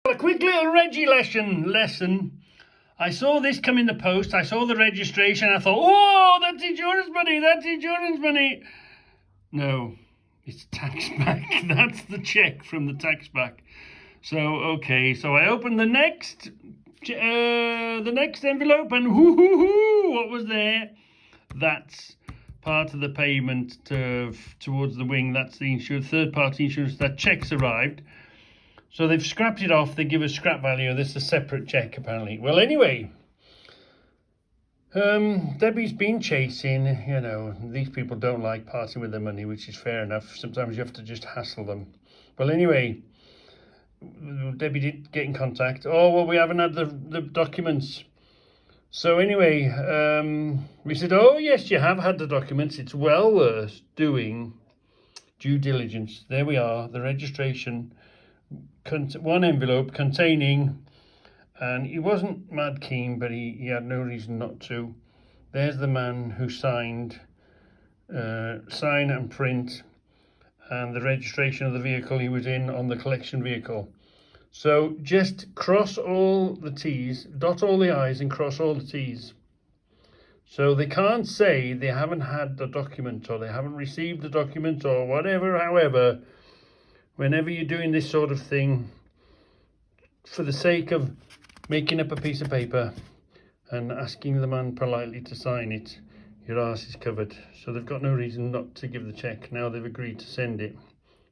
A quick little Reggie lesson. I saw this come in the post. I saw the registration. I thought, oh, that's insurance money. No, it's tax back. That's the check from the tax back. So, okay. So I opened the next envelope, and what was there? That's part of the payment towards the wing. That's the third-party insurance. That check's arrived. So they've scrapped it off. They give a scrap value. This is a separate check, apparently. Well, anyway, Debbie's been chasing. These people don't like parting with their money, which is fair enough. Sometimes you have to just hassle them. Well, anyway, Debbie did get in contact. Oh, well, we haven't had the documents. So anyway, we said, oh, yes, you have had the documents. It's well worth doing due diligence. There we are, the registration. One envelope containing, and he wasn't mad keen, but he had no reason not to. There's the man who signed, sign and print, and the registration of the vehicle he was in on the collection vehicle. So just cross all the T's, dot all the I's and cross all the T's. So they can't say they haven't had the document or they haven't received the document or whatever. However, whenever you're doing this sort of thing, for the sake of making up a piece of paper and asking the man politely to sign it, your arse is covered. So they've got no reason not to give the check. Now they've agreed to send it.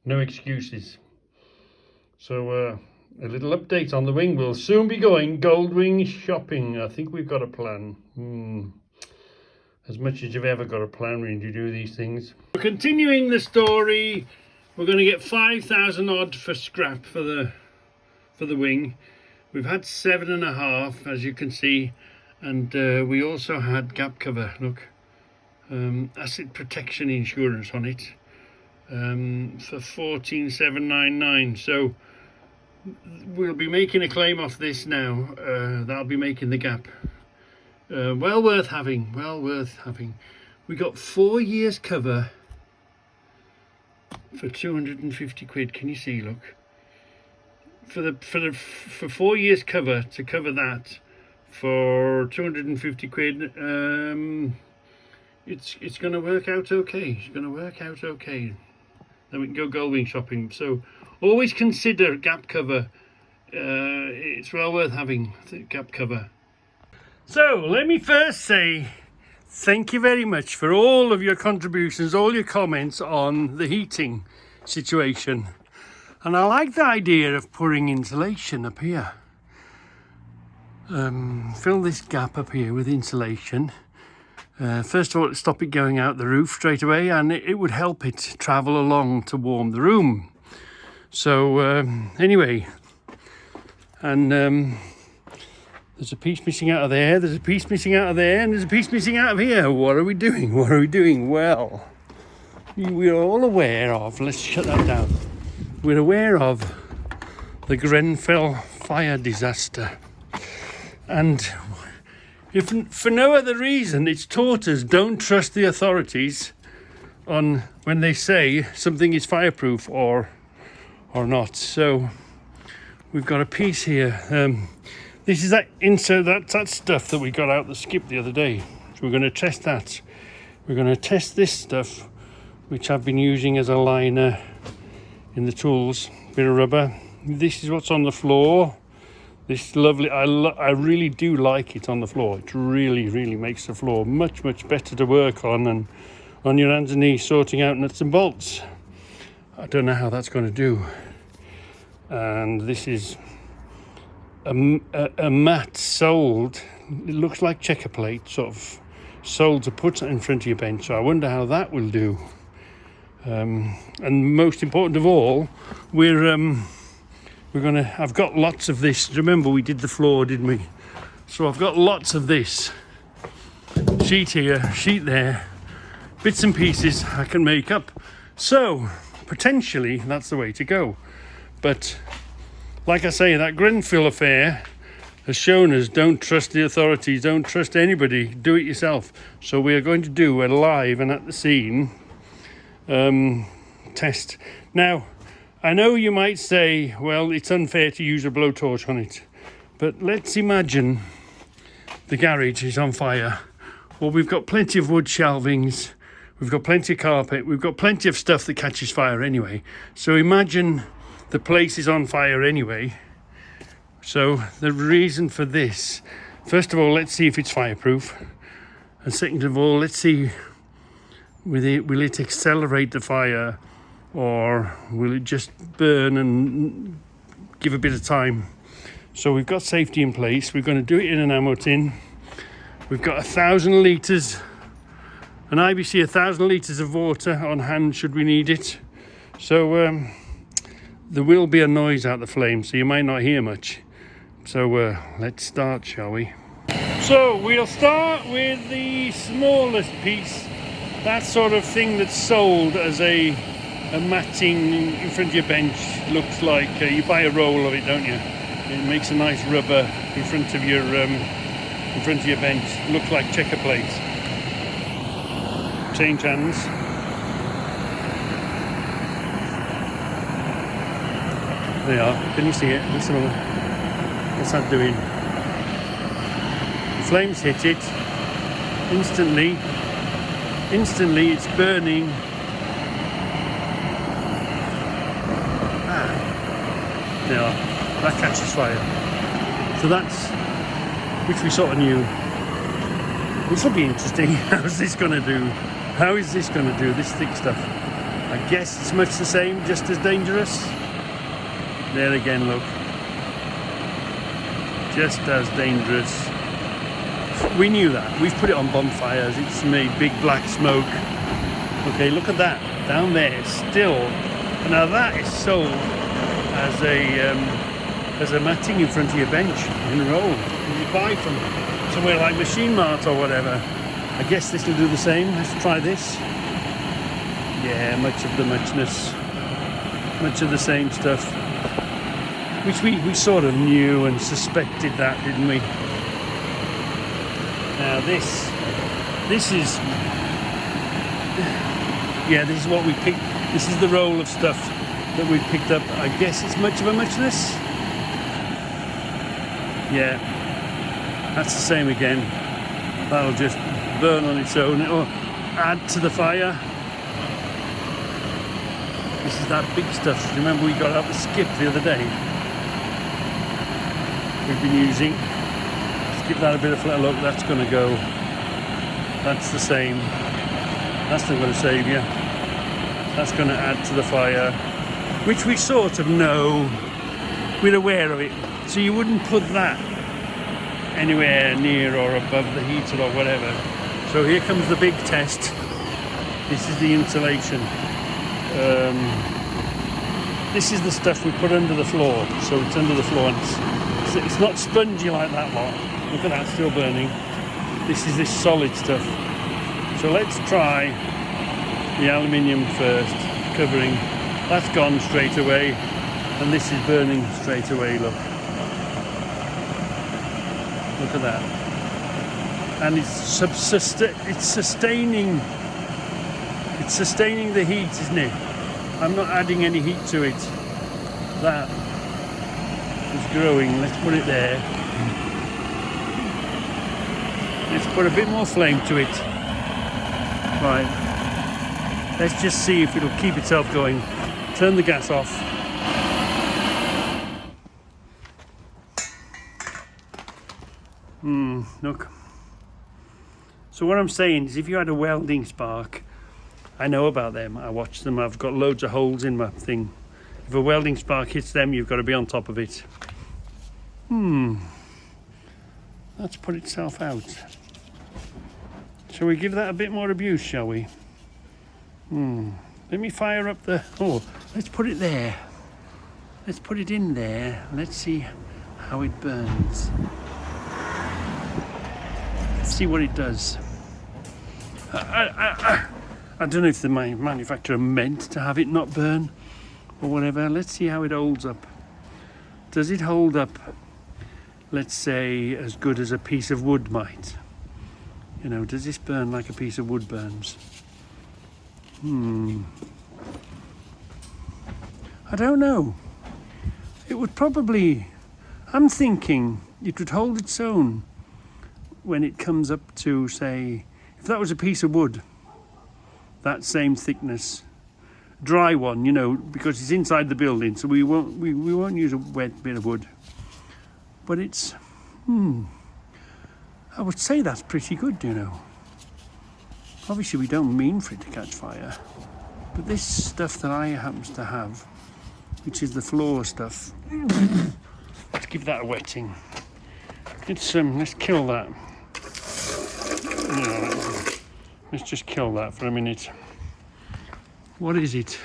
No excuses. So a little update on the wing. We'll soon be going Goldwing shopping. I think we've got a plan. As much as you've ever got a plan when you do these things. We're continuing the story. We're going to get 5,000 odd for scrap for the wing. We've had 7.5, as you can see, and we also had gap cover. Look, asset protection insurance on it for 14,799. So we'll be making a claim off this now. That'll be making the gap. Well worth having. We got 4 years cover for 250 quid. Can you see? Look, for 4 years cover, to cover that for 250 quid. It's going to work out okay. Then we can go Goldwing shopping. So always consider gap cover. It's well worth having gap cover. So let me first say thank you very much for all of your contributions, all your comments on the heating situation. And I like the idea of pouring insulation up here. Fill this gap up here with insulation. First of all, stop it going out the roof straight away, and it would help it travel along to warm the room. So anyway, and there's a piece missing out of there, there's a piece missing out of there, and there's a piece missing out of here. What are we doing? Well, we're all aware of, let's shut that down. We're aware of the Grenfell fire disaster. And if for no other reason, it's taught us don't trust the authorities on when they say something is fireproof or not. So we've got a piece here. This is that insert, that stuff that we got out the skip the other day. So we're going to test that. We're going to test this stuff, which I've been using as a liner in the tools. Bit of rubber. This is what's on the floor. This is lovely. I really do like it on the floor. It really makes the floor much better to work on and on your hands and knees sorting out nuts and bolts. I don't know how that's going to do. And this is a mat soled. It looks like checker plate, sort of soled to put in front of your bench. So I wonder how that will do. And most important of all, I've got lots of this. Remember, we did the floor, didn't we? So I've got lots of this. Sheet here, sheet there, bits and pieces I can make up. So potentially that's the way to go. But like I say, that Grenfell affair has shown us don't trust the authorities, don't trust anybody, do it yourself. So we are going to do a live and at the scene test. Now, I know you might say, well, it's unfair to use a blowtorch on it, but let's imagine the garage is on fire. Well, we've got plenty of wood shelvings, we've got plenty of carpet, we've got plenty of stuff that catches fire anyway. So imagine the place is on fire anyway. So the reason for this, first of all, let's see if it's fireproof. And second of all, let's see, will it accelerate the fire, or will it just burn and give a bit of time? So we've got safety in place. We're going to do it in an ammo tin. We've got 1,000 litres, an IBC 1,000 litres of water on hand should we need it. So there will be a noise out the flame, so you might not hear much. So let's start, shall we? So we'll start with the smallest piece, that sort of thing that's sold as a matting in front of your bench. Looks like you buy a roll of it, don't you? It makes a nice rubber in front of your bench. Looks like checker plates. Change hands. There you are. Can you see it? What's that doing? The flames hit it. Instantly it's burning. There you are. That catches fire. So that's, which we sort of knew. This will be interesting. How's this going to do? How is this going to do, this thick stuff? I guess it's much the same, just as dangerous. There again, look. Just as dangerous. We knew that. We've put it on bonfires. It's made big black smoke. Okay, look at that. Down there, still. Now that is sold as a matting in front of your bench in a roll. You buy from somewhere like Machine Mart or whatever. I guess this will do the same. Let's try this. Yeah, much of the muchness. Much of the same stuff. Which we sort of knew and suspected that, didn't we? Now this is, yeah, this is what we picked. This is the roll of stuff that we picked up. I guess it's much of a muchness. Yeah, that's the same again. That'll just burn on its own. It'll add to the fire. This is that big stuff. Remember we got out the skip the other day? We've been using. Let's give that a bit of a look. That's going to go. That's the same. That's not going to save you. That's going to add to the fire, which we sort of know. We're aware of it. So you wouldn't put that anywhere near or above the heater or whatever. So here comes the big test. This is the insulation. This is the stuff we put under the floor. So it's under the floor and it's not spongy like that lot. Look at that, still burning. This is this solid stuff. So let's try the aluminium first, covering. That's gone straight away, and this is burning straight away, look. Look at that. And it's sustaining the heat, isn't it? I'm not adding any heat to it. That is growing. Let's put it there. Let's put a bit more flame to it. Right. Let's just see if it'll keep itself going. Turn the gas off. Look. So what I'm saying is, if you had a welding spark, I know about them. I watch them. I've got loads of holes in my thing. If a welding spark hits them, you've got to be on top of it. That's put itself out. Shall we give that a bit more abuse, shall we? Let me fire up the... Oh, let's put it there. Let's put it in there. Let's see how it burns. Let's see what it does. I don't know if the manufacturer meant to have it not burn or whatever. Let's see how it holds up. Does it hold up, let's say, as good as a piece of wood might? You know, does this burn like a piece of wood burns? I don't know. It would probably, I'm thinking it would hold its own when it comes up to, say, if that was a piece of wood, that same thickness, dry one, you know, because it's inside the building, so we won't use a wet bit of wood. But it's, I would say that's pretty good, you know. Obviously we don't mean for it to catch fire, but this stuff that I happens to have, which is the floor stuff, let's give that a wetting. Let's kill that. Let's just kill that for a minute. What is it?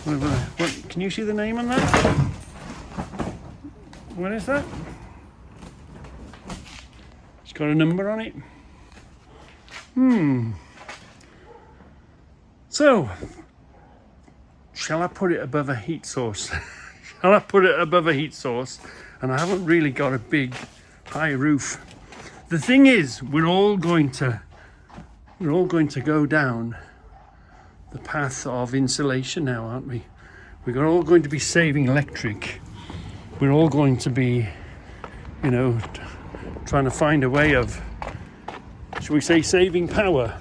What? Can you see the name on that? What is that? It's got a number on it. So, shall I put it above a heat source? Shall I put it above a heat source? And I haven't really got a big high roof. The thing is, we're all going to go down the path of insulation now, aren't we? We're all going to be saving electric. We're all going to be, you know, trying to find a way of, shall we say, saving power.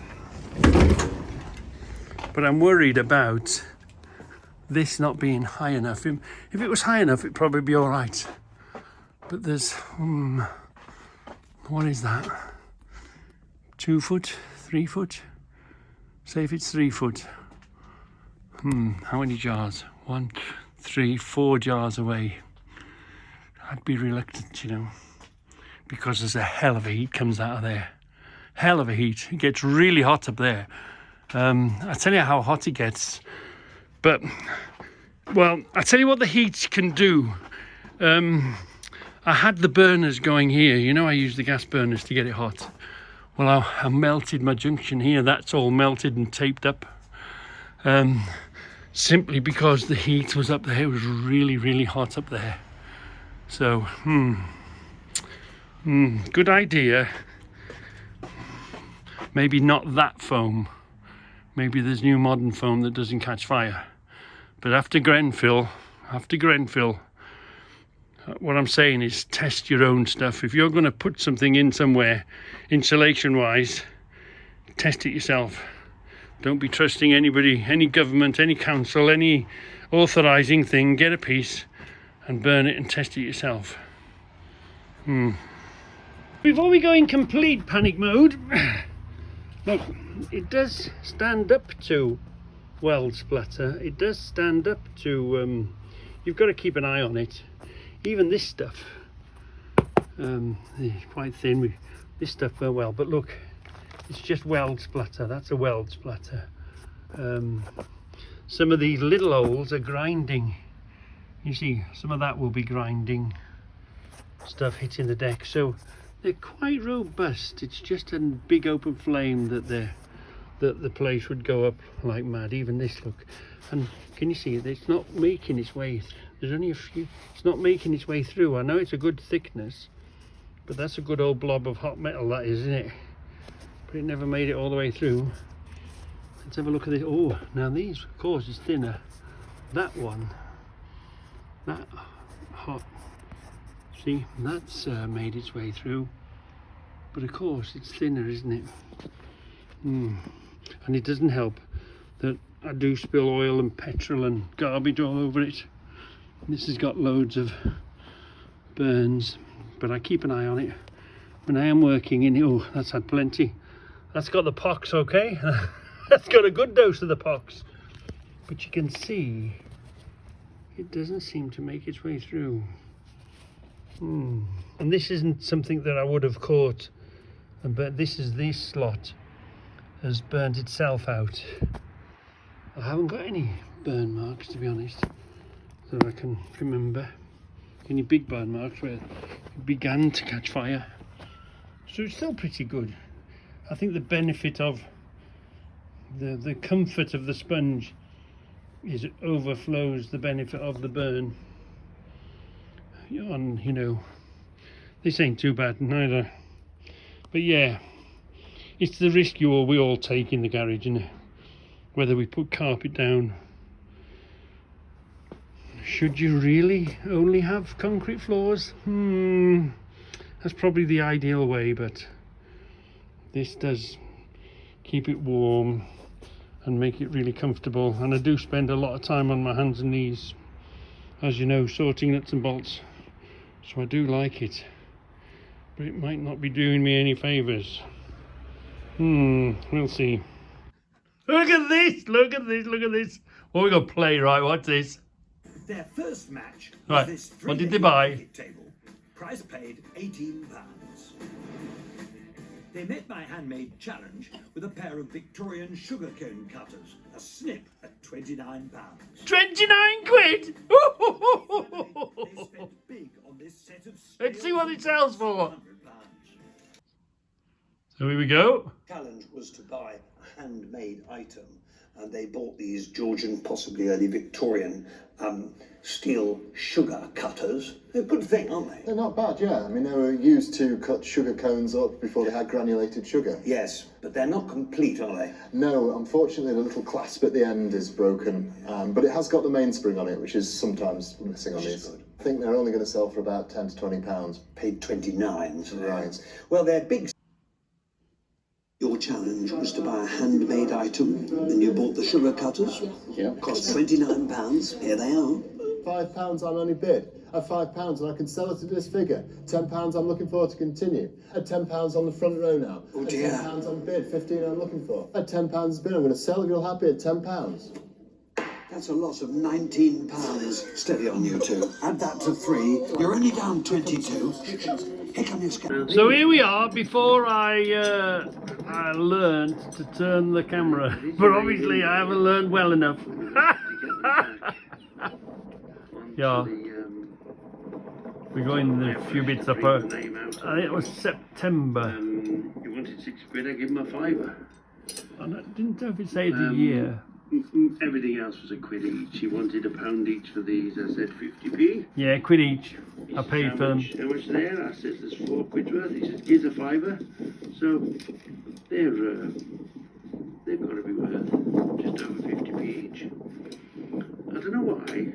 But I'm worried about this not being high enough. If it was high enough, it'd probably be all right. But there's, what is that? 2 foot, 3 foot? Say if it's 3 foot. How many jars? 1, 3, 4 jars away. I'd be reluctant, you know, because there's a hell of a heat comes out of there. Hell of a heat. It gets really hot up there. I tell you how hot it gets. But, well, I tell you what the heat can do. I had the burners going here. You know, I use the gas burners to get it hot. Well, I melted my junction here. That's all melted and taped up. Simply because the heat was up there. It was really, really hot up there. So, good idea. Maybe not that foam. Maybe there's new modern foam that doesn't catch fire. But after Grenfell, what I'm saying is test your own stuff. If you're going to put something in somewhere, insulation-wise, test it yourself. Don't be trusting anybody, any government, any council, any authorising thing. Get a piece and burn it and test it yourself. Before we go in complete panic mode, look, it does stand up to weld splatter. It does stand up to, you've got to keep an eye on it. Even this stuff, it's quite thin. This stuff went well, but look, it's just weld splatter. That's a weld splatter. Some of these little holes are grinding. You see, some of that will be grinding stuff hitting the deck. So they're quite robust. It's just a big open flame that the place would go up like mad. Even this, look, and can you see it? It's not making its way. There's only a few. It's not making its way through. I know it's a good thickness, but that's a good old blob of hot metal, that is, isn't it? But it never made it all the way through. Let's have a look at this. Oh, now these, of course, is thinner. That one, that hot. See, that's made its way through. But of course, it's thinner, isn't it? And it doesn't help that I do spill oil and petrol and garbage all over it. This has got loads of burns, but I keep an eye on it when I am working in it. Oh, that's had plenty. That's got the pox, okay? That's got a good dose of the pox. But you can see it doesn't seem to make its way through. And this isn't something that I would have caught, but this slot has burnt itself out. I haven't got any burn marks, to be honest, that I can remember. Any big burn marks where it began to catch fire. So it's still pretty good. I think the benefit of the comfort of the sponge is it overflows the benefit of the burn. And you know, this ain't too bad neither. But yeah, it's the risk we all take in the garage, isn't it? whether we put carpet down. Should you really only have concrete floors? That's probably the ideal way, but this does keep it warm and make it really comfortable. And I do spend a lot of time on my hands and knees, as you know, sorting nuts and bolts. So I do like it, but it might not be doing me any favours. We'll see. Look at this, look at this, look at this. What we got to play, right? What's this? Their first match was Right, this what did they buy? cricket table. Price paid £18. They met my handmade challenge with a pair of Victorian sugarcane cutters, a snip at £29. 29 quid! They spent big on this set of Let's see what it sells for. £100. So here we go. Challenge was to buy a handmade item, and they bought these Georgian, possibly early Victorian, steel sugar cutters. They're a good thing, aren't they? They're not bad, yeah. I mean, they were used to cut sugar cones up before they had granulated sugar. Yes, but they're not complete, are they? No, unfortunately, the little clasp at the end is broken, but it has got the mainspring on it, which is sometimes missing on these. Good. I think they're only going to sell for about £10 to £20. Paid 29, so Right. Well, they're big. Your challenge was to buy a handmade item, and you bought the sugar cutters. Yeah. Cost £29. Here they are. £5 I'm only bid. At £5 and I can sell it at this figure. £10 I'm looking for to continue. At £10 on the front row now. Oh at dear. £10 on bid, 15 I'm looking for. At £10 bid, I'm going to sell if you're happy at £10. That's a loss of £19. Steady on you two. Add that to 3. You're only down 22. Here come your scale. So here we are, before I learned to turn the camera, but obviously I haven't learned well enough. Yeah, we're going a few bits up. I think it was September. You wanted £6, I give him a £5. And I didn't know if it said the year. Everything else was a quid each. He wanted £1 each for these. I said 50p. Yeah, quid each. I paid for them. How much there? I said there's 4 quid worth. He says here's a £5. So they've got to be worth just over 50p each. I don't know why,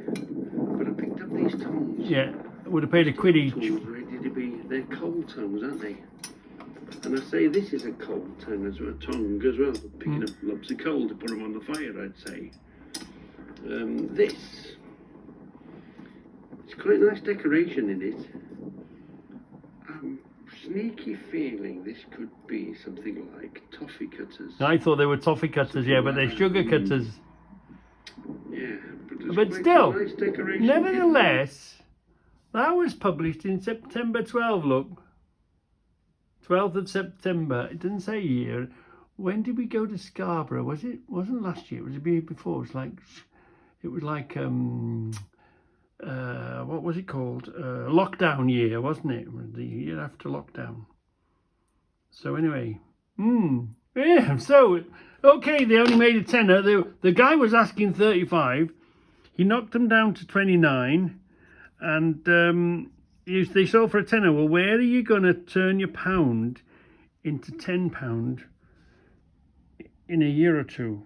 but I picked up these tongs. Yeah, I would have paid a quid each. Tongs ready to be. They're cold tongs, aren't they? And I say this is a cold tongue as well, picking up lumps of coal to put them on the fire, I'd say. This, it's quite a nice decoration in it. I'm sneaky feeling this could be something like toffee cutters. I thought they were toffee cutters, yeah, but they're sugar cutters. Yeah, but But quite still, a nice decoration. nevertheless, that was published in September 12, look. 12th of September. It didn't say year. When did we go to Scarborough? Wasn't last year? Was it the year before? It was like what was it called? Lockdown year, wasn't it? It was the year after lockdown. So anyway, yeah. So okay, they only made a tenner. The guy was asking 35. He knocked them down to 29, and they sold for a tenner. Well, where are you going to turn your pound into £10 in a year or two?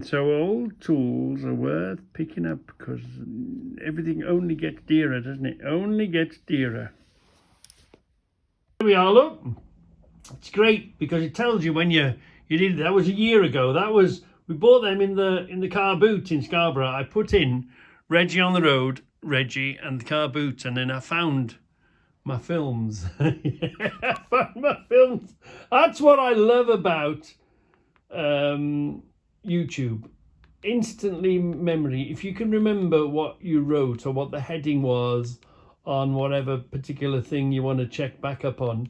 So old tools are worth picking up, because everything only gets dearer, doesn't it? Only gets dearer. Here we are, look. It's great because it tells you when you did it. That was a year ago. We bought them in the car boot in Scarborough. I put in Reggie on the road, Reggie and the car boot, and then I found my films. I found my films. That's what I love about YouTube. Instantly memory. If you can remember what you wrote or what the heading was on whatever particular thing you want to check back up on,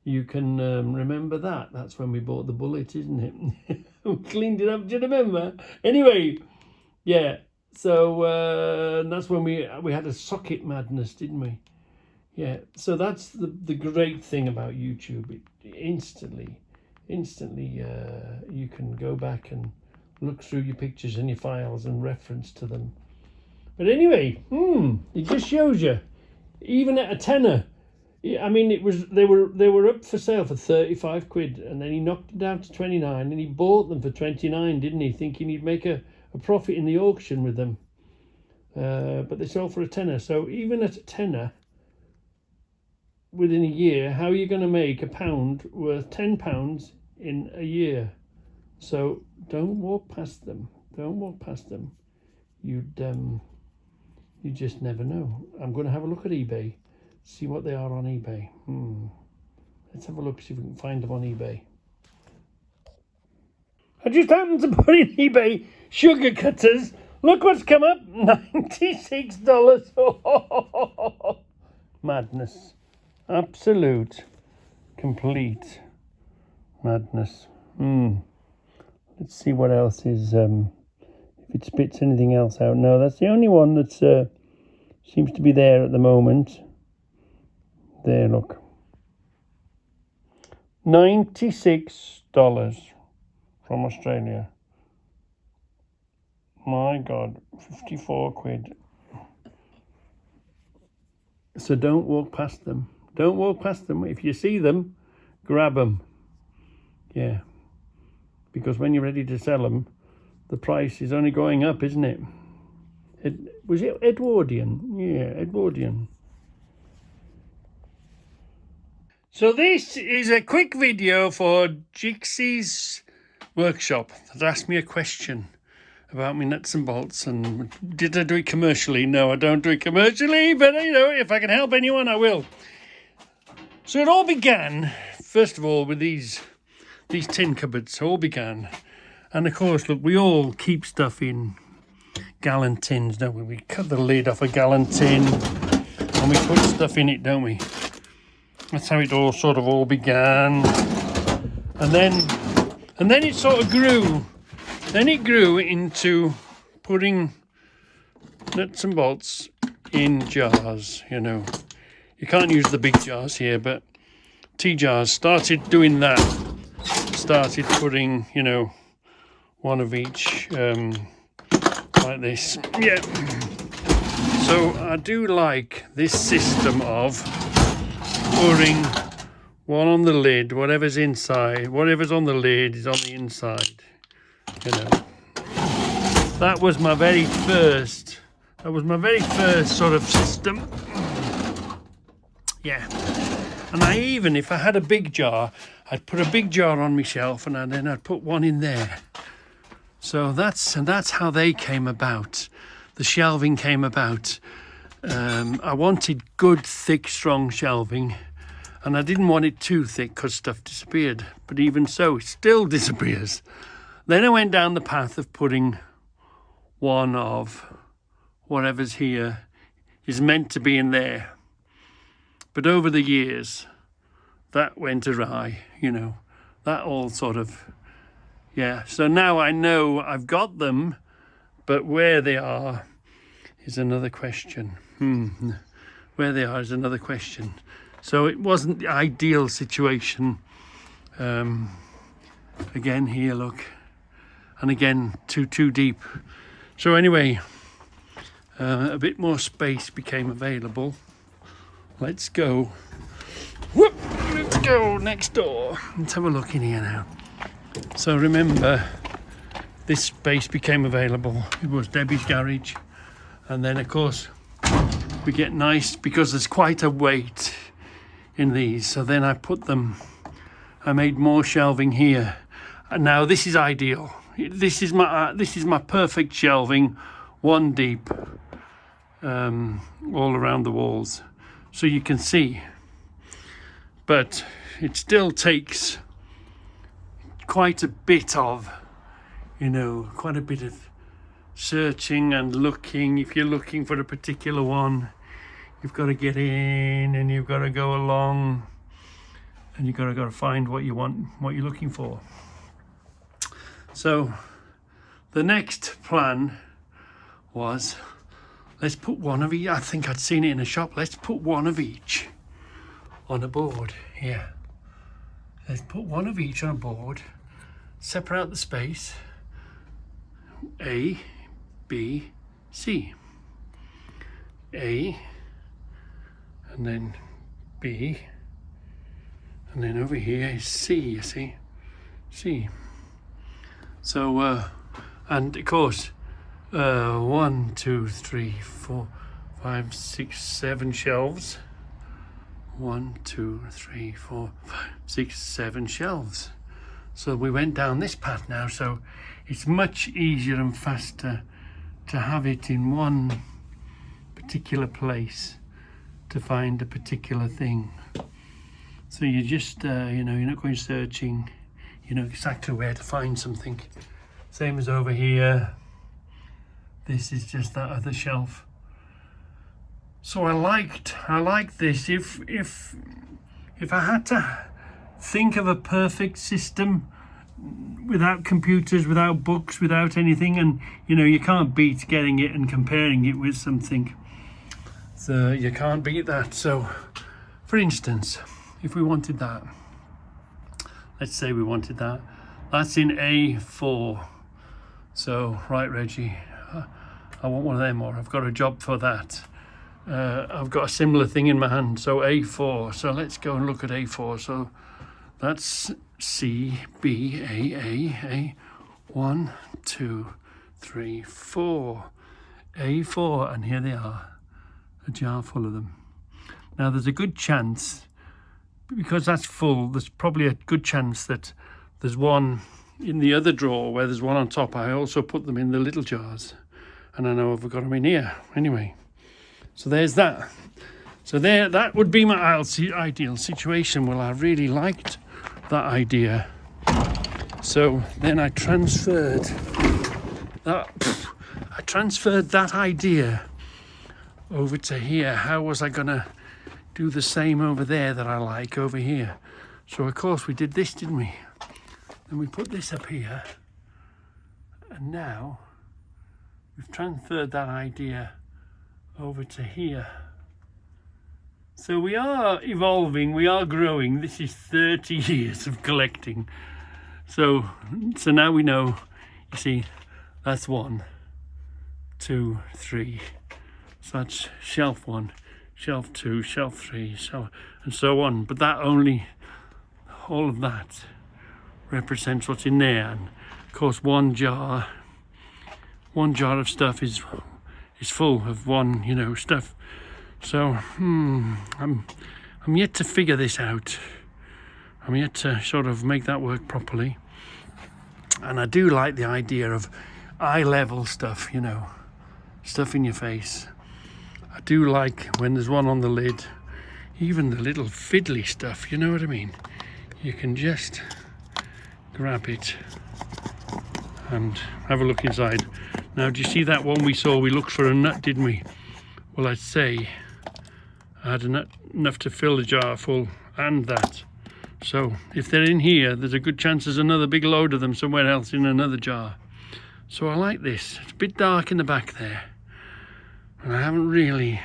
you can remember that. That's when we bought the bullet, isn't it? We cleaned it up. Do you remember? Anyway, yeah. So that's when we had a socket madness, didn't we? Yeah. So that's the great thing about YouTube. It instantly you can go back and look through your pictures and your files and reference to them. But anyway, it just shows you, even at a tenner, I mean, they were up for sale for 35 quid, and then he knocked it down to 29, and he bought them for 29, didn't he? Thinking he'd make a profit in the auction with them. But they sold for a tenner. So even at a tenner, within a year, how are you going to make £1 worth £10 in a year? So don't walk past them. Don't walk past them. You just never know. I'm going to have a look at eBay, see what they are on eBay. Let's have a look, see if we can find them on eBay. I just happened to put in eBay sugar cutters. Look what's come up, $96. Oh, madness. Absolute, complete madness. Let's see what else is, if it spits anything else out. No, that's the only one that seems to be there at the moment. There, look. $96 from Australia. My God, 54 quid. So don't walk past them. Don't walk past them. If you see them, grab them. Yeah. Because when you're ready to sell them, the price is only going up, isn't it? Was it Edwardian? Yeah, Edwardian. So this is a quick video for Jixie's workshop that asked me a question about my nuts and bolts, and did I do it commercially? No, I don't do it commercially, but you know, if I can help anyone, I will. So it all began, first of all, with these tin cupboards. All began, and of course, look, we all keep stuff in gallon tins, don't we? We cut the lid off a gallon tin and we put stuff in it, don't we? That's how it all began, and then it sort of grew. Then it grew into putting nuts and bolts in jars, you know. You can't use the big jars here, but tea jars. Started doing that. Started putting, you know, one of each, like this. Yeah. So I do like this system of putting one on the lid, whatever's inside, whatever's on the lid is on the inside. You know, that was my very first sort of system. Yeah. And I even, if I had a big jar, I'd put a big jar on my shelf, and then I'd put one in there. So that's how they came about. The shelving came about. I wanted good, thick, strong shelving, and I didn't want it too thick because stuff disappeared. But even so, it still disappears. Then I went down the path of putting one of whatever's here is meant to be in there. But over the years, that went awry, you know. That all sort of, yeah. So now I know I've got them, but where they are is another question. Where they are is another question. So it wasn't the ideal situation. Again here, look. And again, too deep. So anyway, a bit more space became available. Let's go. Whoop! Let's go next door. Let's have a look in here now. So remember, this space became available. It was Debbie's garage. And then, of course, we get nice, because there's quite a weight in these. So then I made more shelving here. And now this is ideal. This is my perfect shelving, one deep, all around the walls, so you can see. But it still takes quite a bit of, you know, quite a bit of searching and looking. If you're looking for a particular one, you've got to get in and you've got to go along, and you've got to find what you want, what you're looking for. So the next plan was, let's put one of each. I think I'd seen it in a shop. Let's put one of each on a board here. Let's put one of each on a board, separate out the space, A, B, C. A, and then B. And then over here is C, you see. C. So, and of course, 1, 2, 3, 4, 5, 6, 7 shelves. 1, 2, 3, 4, 5, 6, 7 shelves. So we went down this path now, so it's much easier and faster to have it in one particular place to find a particular thing. So you just, you know, you're not going searching, you know exactly where to find something. Same as over here. This is just that other shelf. So I like this. If I had to think of a perfect system without computers, without books, without anything, and you know, you can't beat getting it and comparing it with something. So you can't beat that. So for instance, if we wanted that, let's say we wanted that, that's in A4. So right, Reggie, I want one of them, or I've got a job for that. I've got a similar thing in my hand, so A4. So let's go and look at A4. So that's C, B, A, 1, 2, 3, 4. A4, and here they are, a jar full of them. Now there's a good chance, because that's full, there's probably a good chance that there's one in the other drawer where there's one on top. I also put them in the little jars, and I know I've got them in here. Anyway, so there's that. So there, that would be my ideal situation. Well, I really liked that idea. So then I transferred that idea over to here. How was I gonna do the same over there that I like over here? So of course we did this, didn't we? Then we put this up here, and now we've transferred that idea over to here. So we are evolving, we are growing. This is 30 years of collecting. So now we know, you see, that's 1, 2, 3. So that's shelf 1, shelf 2, shelf 3, and so on. But that only, all of that represents what's in there. And of course, one jar of stuff is full of one, you know, stuff. So I'm yet to figure this out. I'm yet to sort of make that work properly. And I do like the idea of eye level stuff, you know, stuff in your face. I do like when there's one on the lid, even the little fiddly stuff, you know what I mean? You can just grab it and have a look inside. Now, do you see that one we saw? We looked for a nut, didn't we? Well, I'd say I had enough to fill the jar full, and that. So if they're in here, there's a good chance there's another big load of them somewhere else in another jar. So I like this. It's a bit dark in the back there, and I haven't really,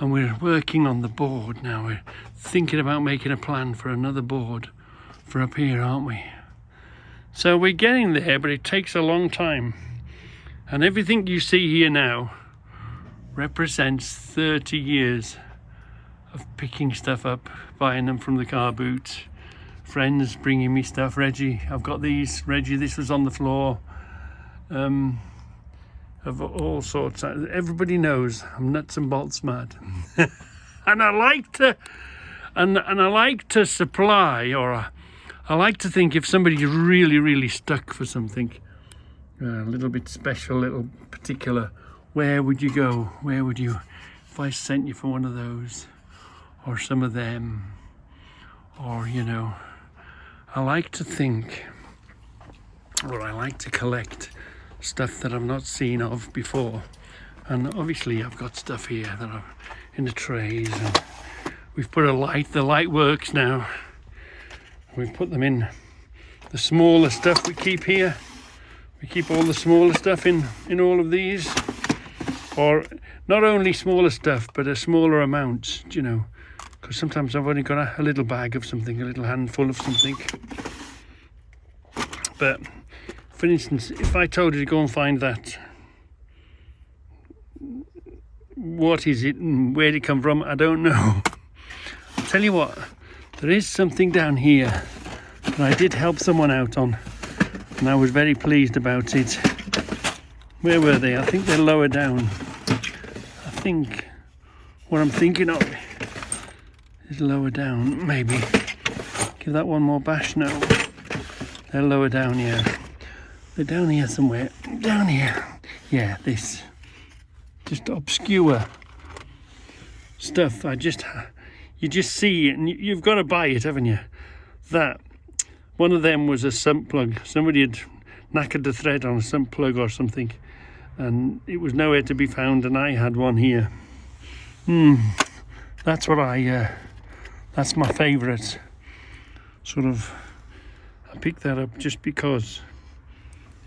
and we're working on the board now. We're thinking about making a plan for another board for up here, aren't we? So we're getting there, but it takes a long time. And everything you see here now represents 30 years of picking stuff up, buying them from the car boot, friends bringing me stuff. Reggie, I've got these. Reggie, this was on the floor. Of all sorts. Everybody knows I'm nuts and bolts mad. And I like to, and I like to supply, or I like to think if somebody's really, really stuck for something, a little bit special, little particular, where would you go? Where would you, if I sent you for one of those, or some of them, or, you know, I like to think, or I like to collect stuff that I've not seen of before. And obviously I've got stuff here that are in the trays, and we've put a light. The light works now. We've put them in the smaller stuff we keep here. We keep all the smaller stuff in all of these, or not only smaller stuff, but a smaller amount, you know, because sometimes I've only got a little bag of something, a little handful of something. But for instance, if I told you to go and find that, what is it and where did it come from? I don't know. tell you what, there is something down here that I did help someone out on, and I was very pleased about it. Where were they? I think they're lower down. I think what I'm thinking of is lower down, maybe. Give that one more bash now. They're lower down here. They're down here somewhere. Down here. Yeah, this. Just obscure stuff. You just see it and you've got to buy it, haven't you? That. One of them was a sump plug. Somebody had knackered the thread on a sump plug or something, and it was nowhere to be found, and I had one here. That's what that's my favourite. Sort of, I picked that up just because,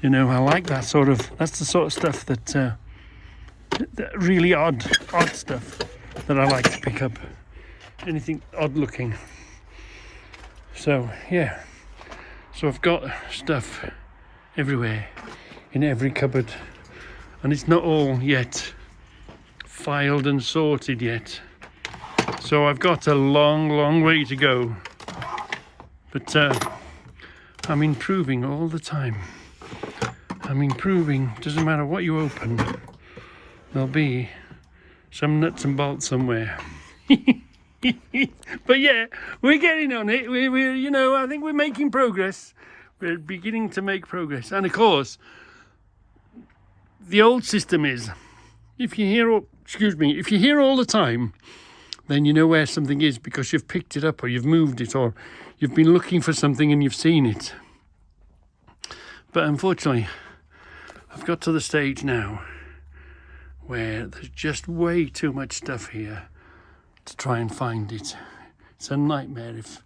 you know, I like that sort of, that's the sort of stuff that really odd stuff that I like to pick up. Anything odd looking. So, yeah. So I've got stuff everywhere, in every cupboard, and it's not all yet filed and sorted yet. So I've got a long way to go, but I'm improving all the time. I'm improving. Doesn't matter what you open, there'll be some nuts and bolts somewhere. But yeah, we're getting on it. We're you know, I think we're making progress. We're beginning to make progress. And of course, the old system is, if you hear all the time, then you know where something is because you've picked it up or you've moved it or you've been looking for something and you've seen it. But unfortunately, I've got to the stage now where there's just way too much stuff here to try and find it. It's a nightmare if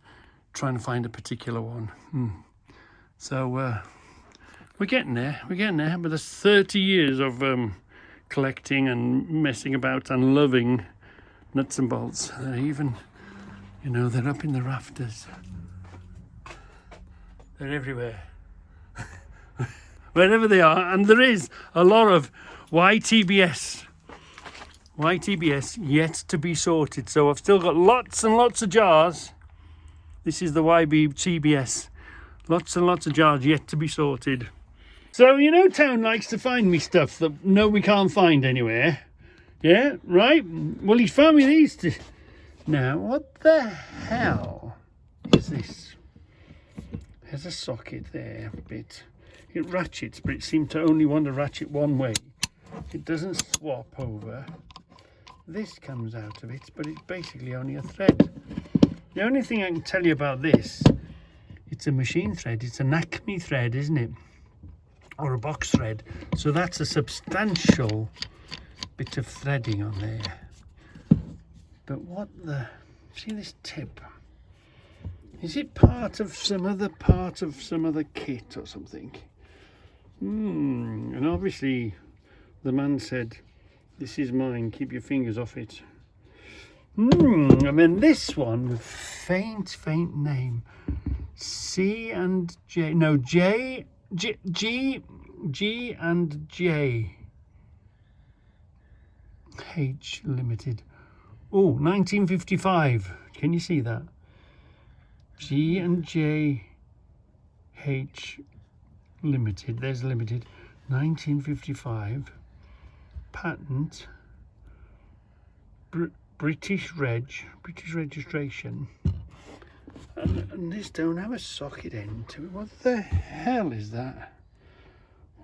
trying to find a particular one. So we're getting there, but there's 30 years of collecting and messing about and loving nuts and bolts. They're even, you know, they're up in the rafters. They're everywhere. Wherever they are, and there is a lot of YTBS yet to be sorted. So I've still got lots and lots of jars. This is the YTBS. Lots and lots of jars yet to be sorted. So, you know, Town likes to find me stuff that we can't find anywhere. Yeah, right? Well, he's found me these two. Now, what the hell is this? There's a socket there, a bit. It ratchets, but it seemed to only want to ratchet one way. It doesn't swap over. This comes out of it, but it's basically only a thread. The only thing I can tell you about this, it's a machine thread. It's an Acme thread, isn't it? Or a box thread. So that's a substantial bit of threading on there. But what the... See this tip? Is it part of some other kit or something? And obviously the man said, this is mine, keep your fingers off it. And then this one with faint name. C and J, no, G and J. H Limited. Oh, 1955. Can you see that? G and J H Limited. There's Limited. 1955. Patent. British registration. And this don't have a socket end to it. What the hell is that?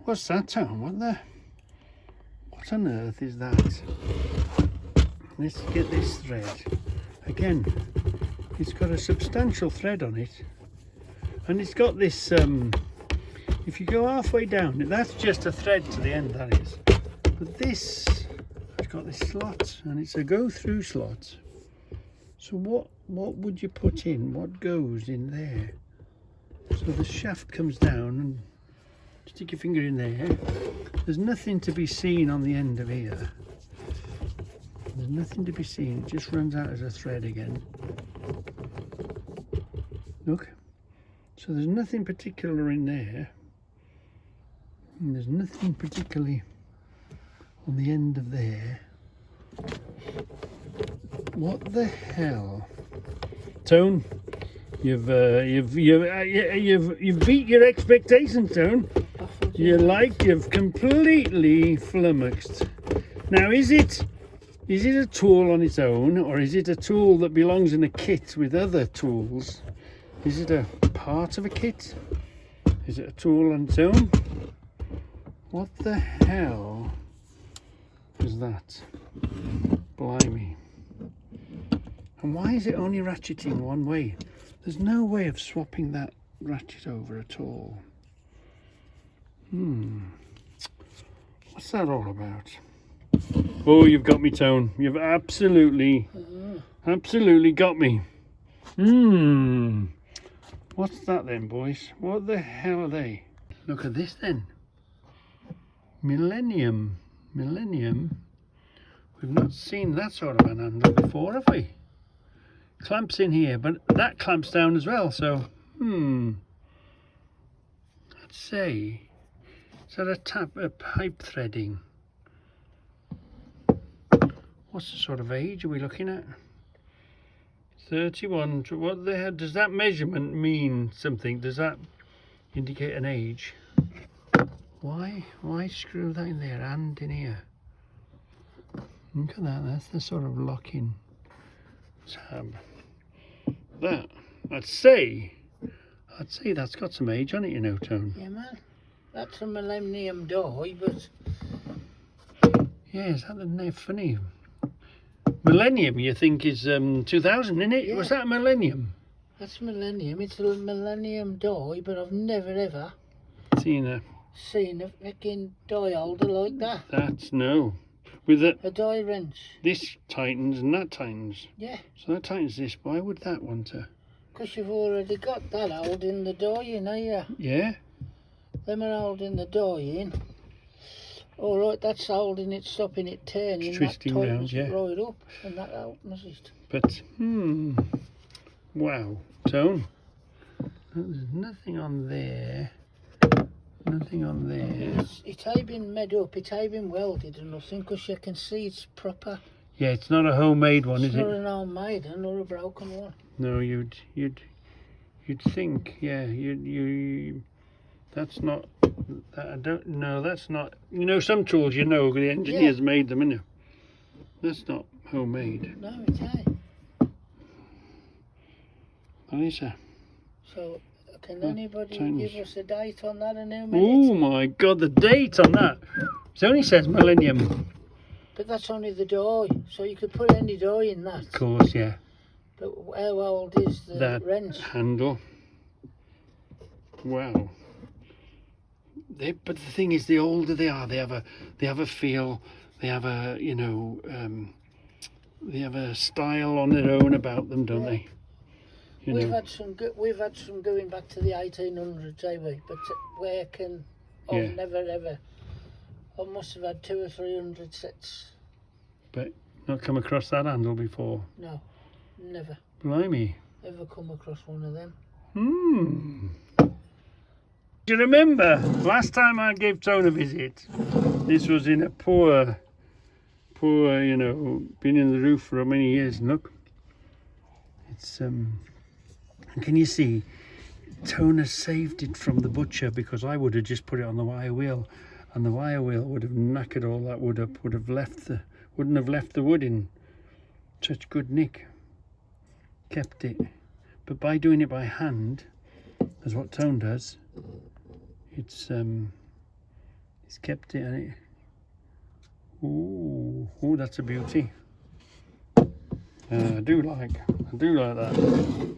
What's that, Tom? What on earth is that? Let's get this thread. Again, it's got a substantial thread on it. And it's got this, if you go halfway down, that's just a thread to the end, that is. But this, it's got this slot, and it's a go-through slot. So what would you put in? What goes in there? So the shaft comes down and stick your finger in there. There's nothing to be seen on the end of here. There's nothing to be seen. It just runs out as a thread again. Look. So there's nothing particular in there. And there's nothing particularly on the end of there. What the hell Tone, you've beat your expectations, Tone. You've completely flummoxed. Now, is it a tool on its own, or is it a tool that belongs in a kit with other tools? Is it a part of a kit? Is it a tool on its own? What the hell is that? Blimey. And why is it only ratcheting one way? There's no way of swapping that ratchet over at all. What's that all about? Oh, you've got me, Tone. You've absolutely got me. What's that then, boys? What the hell are they? Look at this then. Millennium. We've not seen that sort of an handle before, have we? Clamps in here, but that clamps down as well, so I'd say, is that a pipe threading? What's the sort of age are we looking at? 31. What the hell does that measurement mean? Something? Does that indicate an age? Why screw that in there and in here? Look at that. That's the sort of locking tab. That I'd say that's got some age on it, you know, Tone. Yeah, man. That's a millennium die, but yeah, is that the funny? Millennium, you think is 2000, isn't it? Yeah. Was that a millennium? that's millennium. It's a millennium die, but I've never ever Seen a freaking die holder like that. that's no. With A die wrench. this tightens and that tightens. Yeah, So that tightens this. Why would that want to? because you've already got that holding the die in, yeah. Yeah. Them are holding the die in. All right, that's holding it, stopping it turning. It's twisting that round, tightens yeah. it right up, and that opens it. But wow, Tone. There's nothing on there. Nothing on there. It ain't been made up, it ain't been welded or nothing, because you can see it's proper. Yeah, it's not a homemade one, It's is not it? an homemade one or a broken one. No, you'd think, yeah, you. That's not. That, I don't. No, that's not. You know, some tools, you know, the engineers made them, innit? That's not homemade. No, it ain't. Lisa. So, can anybody Chinese. give us a date on that in a Oh minute? my God, the date on that. It only says millennium. But that's only the die, so you could put any die in that. Of course, yeah. But how old is the That wrench? handle. Wow. But the thing is, the older they are, they have a feel. They have a, you know, they have a style on their own about them, don't they? You We've know. had some going back to the 1800s, eh, we? But where can Yeah. I've never ever. I must have had 200 or 300 sets. But not come across that handle before. No, never Blimey. ever come across one of them. Do you remember last time I gave Tone a visit? This was in a poor, you know, been in the roof for many years. And look, it's can you see? Tone has saved it from the butcher, because I would have just put it on the wire wheel, and the wire wheel would have knackered all that wood up. Wouldn't have left the wood in such good nick. Kept it, but by doing it by hand, as what Tone does, it's kept it, and it. Ooh, that's a beauty. I do like that.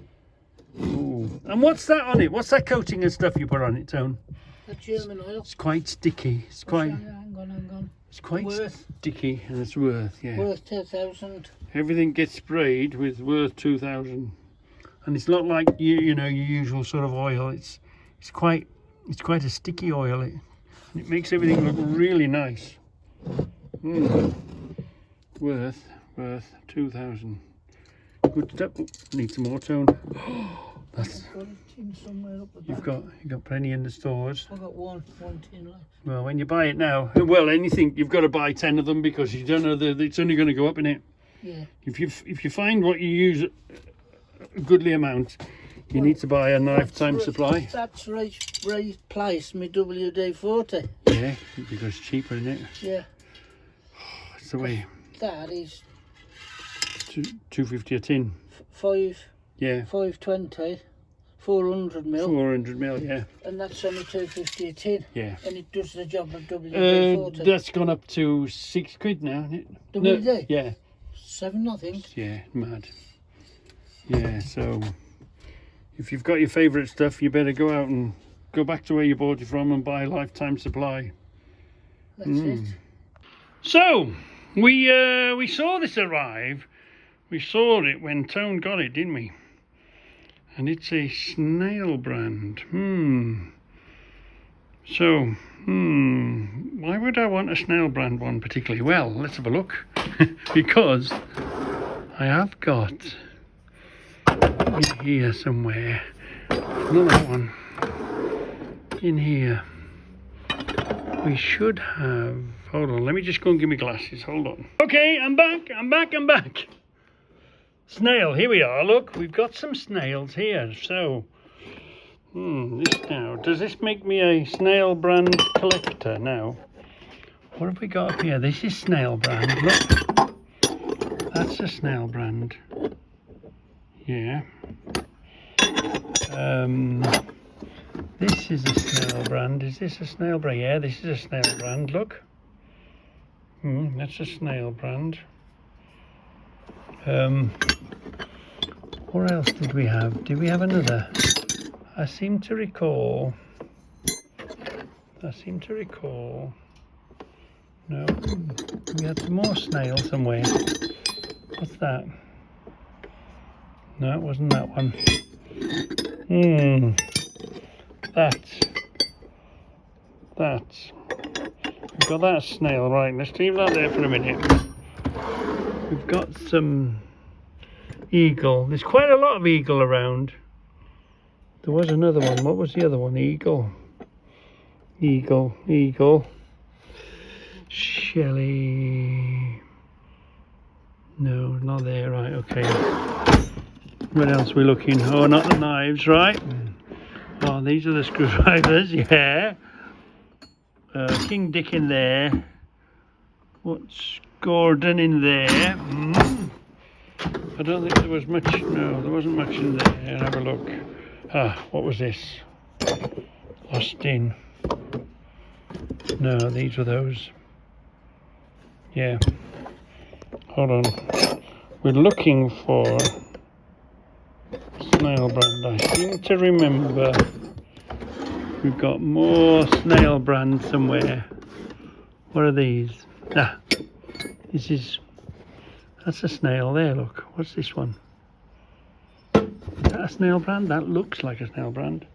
Ooh, and what's that on it? What's that coating and stuff you put on it, Tone? A German oil. It's quite sticky. It's quite. Hang on. It's quite Worth. sticky, and it's worth. Yeah. Worth 2,000. Everything gets sprayed with worth 2,000, and it's not like you know your usual sort of oil. It's quite a sticky oil. It makes everything look really nice. Worth 2,000. Good stuff. Need some more, Tone. That's Got a tin somewhere up the you've back. got plenty in the stores. I've got one tin left. Well, when you buy it now, well, anything you've got to buy 10 of them, because you don't know it's only going to go up in it. Yeah. If you find what you use a goodly amount, you need to buy a lifetime supply. That's replaced me WD-40. Yeah, because it's cheaper, isn't it? Yeah. It's the way. That is 250 a tin. 520, 400 mil. 400 mil, yeah. And that's only 250 a tin. Yeah. And it does the job of WD-40. That's gone up to £6 now, isn't it? WD? No, yeah. 7, I think. Yeah, mad. Yeah, so if you've got your favourite stuff, you better go out and go back to where you bought it from and buy a lifetime supply. That's it. So we saw this arrive. We saw it when Tone got it, didn't we? And it's a snail brand. So, why would I want a snail brand one particularly? Well, let's have a look. Because I have got in here somewhere another one. In here. We should have... Hold on, let me just go and get my glasses. Hold on. Okay, I'm back. Snail, here we are. Look, we've got some snails here. So, this now, does this make me a snail brand collector now? What have we got up here? This is snail brand. Look, that's a snail brand. Yeah. This is a snail brand. Is this a snail brand? Yeah, this is a snail brand. Look. That's a snail brand. What else did we have? Did we have another? I seem to recall. No, we had some more snail somewhere. What's that? No, it wasn't that one. That's. We've got that snail, right? Let's leave that there for a minute. We've got some eagle. There's quite a lot of eagle around. There was another one. What was the other one? Eagle. Shelly. No, not there. Right, okay. What else are we looking? Oh, not the knives, right? Oh, these are the screwdrivers, yeah. King Dick in there. What's Gordon in there? I don't think there was much. No, there wasn't much in there. Have a look. What was this? Lost in. No, these were those. Yeah. Hold on. We're looking for snail brand. I seem to remember we've got more snail brand somewhere. What are these? That's a snail there, look. What's this one? Is that a snail brand? That looks like a snail brand.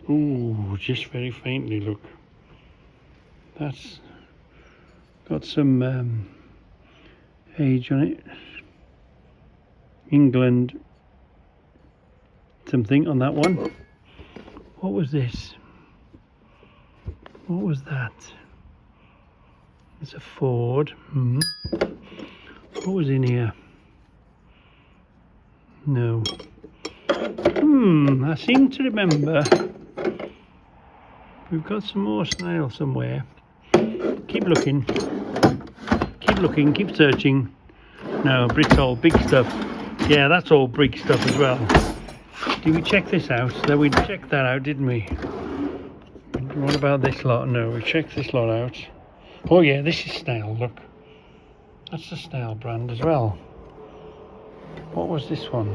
Ooh, just very faintly, look. That's got some age on it. England something on that one. What was this? What was that? It's a Ford. What was in here? No. I seem to remember we've got some more snail somewhere. Keep looking, keep searching. No, brick's all big stuff. Yeah, that's all brick stuff as well. Did we check this out? So we checked that out, didn't we? What about this lot? No, we checked this lot out. Oh yeah, this is snail, look. That's the snail brand as well. What was this one?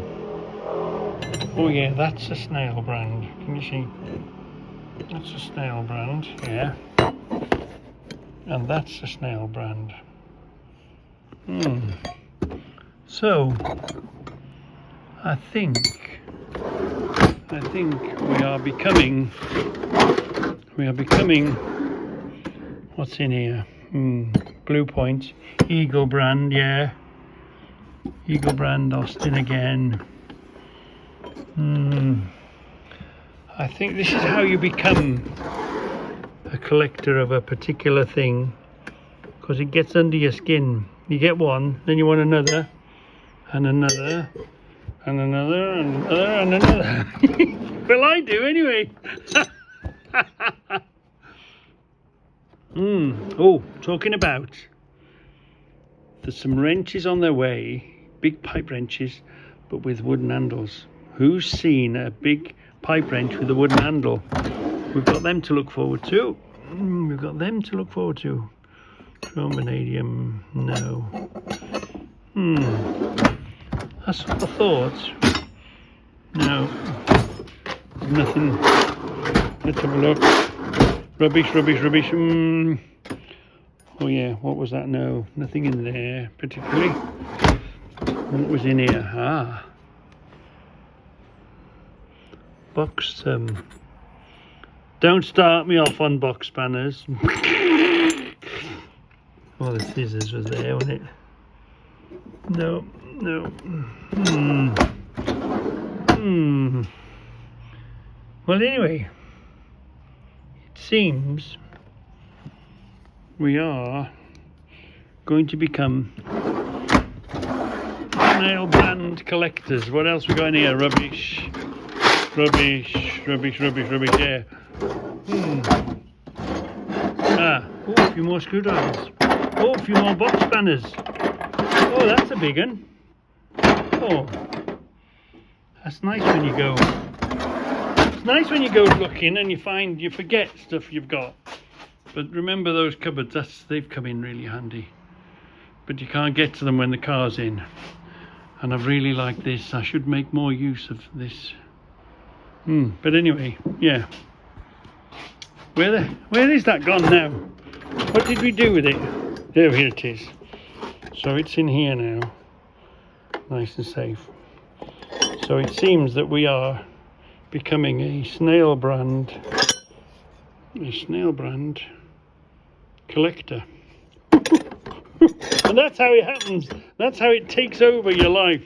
Oh yeah, that's a snail brand. Can you see? That's a snail brand, yeah. And that's a snail brand. So, I think we are becoming, what's in here? Blue Point, Eagle brand, yeah. Eagle brand, Austin again. I think this is how you become a collector of a particular thing, because it gets under your skin. You get one, then you want another, and another, And another, and another, and another. Well, I do anyway. Oh, talking about, there's some wrenches on their way, big pipe wrenches, but with wooden handles. Who's seen a big pipe wrench with a wooden handle? We've got them to look forward to. We've got them to look forward to. Chrome vanadium, no. That's what I thought. No, nothing. Let's have a look. Rubbish, rubbish, rubbish. Oh yeah, what was that? No, nothing in there particularly. What was in here? Ah, box. Don't start me off on box spanners. Well, the scissors was there, wasn't it? No, no. Well, anyway, it seems we are going to become nail brand collectors. What else we got in here? Rubbish, rubbish, rubbish, rubbish, rubbish. Yeah. Ah, oh, a few more screwdrivers. Oh, a few more box spanners. Oh, that's a big one. Oh, that's nice when you go. It's nice when you go looking and you forget stuff you've got. But remember those cupboards, they've come in really handy. But you can't get to them when the car's in. And I really like this. I should make more use of this. But anyway, yeah. Where is that gone now? What did we do with it? Oh, here it is. So it's in here now. Nice and safe. So it seems that we are becoming a snail brand collector. And that's how it happens. That's how it takes over your life.